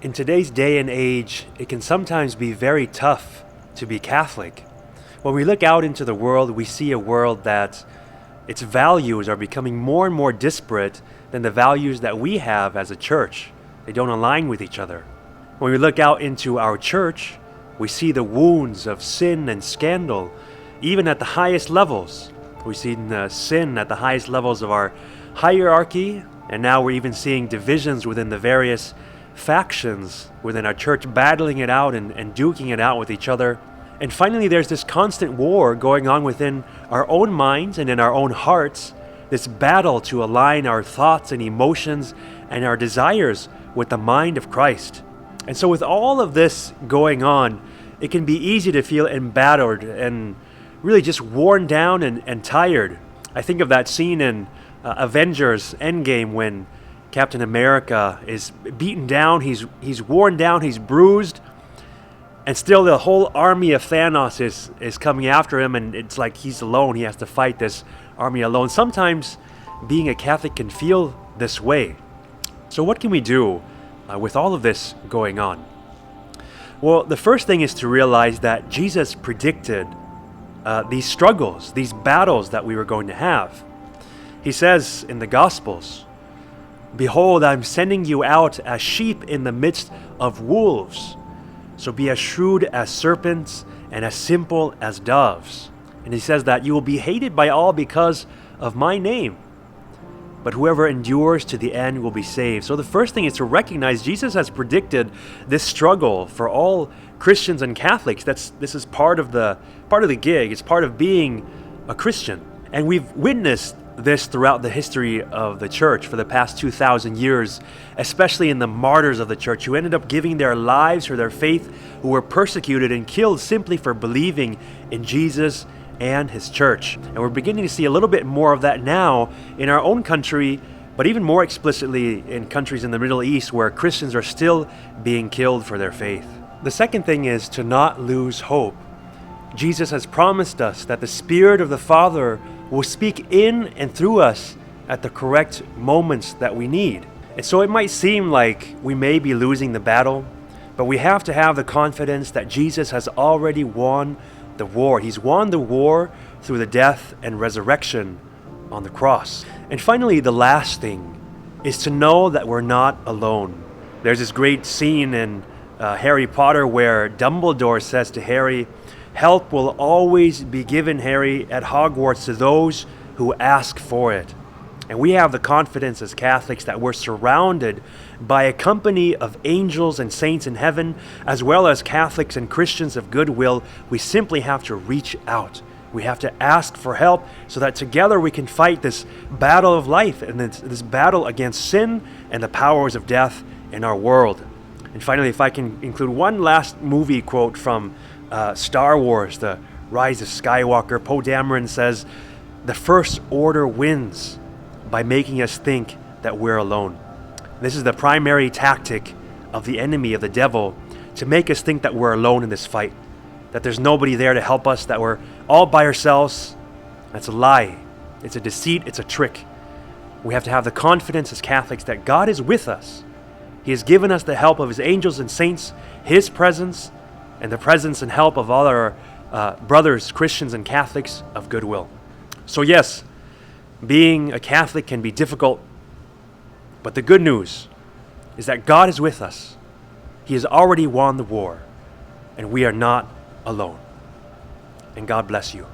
In today's day and age, it can sometimes be very tough to be Catholic. When we look out into the world, we see a world that its values are becoming more and more disparate than the values that we have as a church. They don't align with each other. When we look out into our church, we see the wounds of sin and scandal, even at the highest levels. We've seen sin at the highest levels of our hierarchy, and now we're even seeing divisions within the various factions within our church, battling it out and duking it out with each other. And finally, there's this constant war going on within our own minds and in our own hearts, this battle to align our thoughts and emotions and our desires with the mind of Christ. And so with all of this going on, it can be easy to feel embattled and really just worn down and tired. I think of that scene in Avengers Endgame when Captain America is beaten down, he's worn down, he's bruised, and still the whole army of Thanos is coming after him, and it's like he's alone. He has to fight this army alone. Sometimes being a Catholic can feel this way. So what can we do with all of this going on? Well, the first thing is to realize that Jesus predicted these struggles, these battles that we were going to have. He says in the Gospels, "Behold, I'm sending you out as sheep in the midst of wolves. So be as shrewd as serpents and as simple as doves." And he says that you will be hated by all because of my name, but whoever endures to the end will be saved. So the first thing is to recognize Jesus has predicted this struggle for all Christians and Catholics. This is part of the gig. It's part of being a Christian. And we've witnessed this throughout the history of the church for the past 2,000 years, especially in the martyrs of the church who ended up giving their lives for their faith, who were persecuted and killed simply for believing in Jesus and his church. And we're beginning to see a little bit more of that now in our own country, but even more explicitly in countries in the Middle East where Christians are still being killed for their faith. The second thing is to not lose hope. Jesus has promised us that the Spirit of the Father will speak in and through us at the correct moments that we need. And so it might seem like we may be losing the battle, but we have to have the confidence that Jesus has already won the war. He's won the war through the death and resurrection on the cross. And finally, the last thing is to know that we're not alone. There's this great scene in Harry Potter where Dumbledore says to Harry, "Help will always be given, Harry, at Hogwarts to those who ask for it." And we have the confidence as Catholics that we're surrounded by a company of angels and saints in heaven, as well as Catholics and Christians of goodwill. We simply have to reach out. We have to ask for help so that together we can fight this battle of life and this battle against sin and the powers of death in our world. And finally, if I can include one last movie quote from Star Wars, The Rise of Skywalker, Poe Dameron says, "The First Order wins by making us think that we're alone." This is the primary tactic of the enemy, of the devil, to make us think that we're alone in this fight, that there's nobody there to help us, that we're all by ourselves. That's a lie. It's a deceit. It's a trick. We have to have the confidence as Catholics that God is with us. He has given us the help of his angels and saints, his presence, and the presence and help of all our brothers, Christians and Catholics of goodwill. So yes, being a Catholic can be difficult, but the good news is that God is with us. He has already won the war, and we are not alone. And God bless you.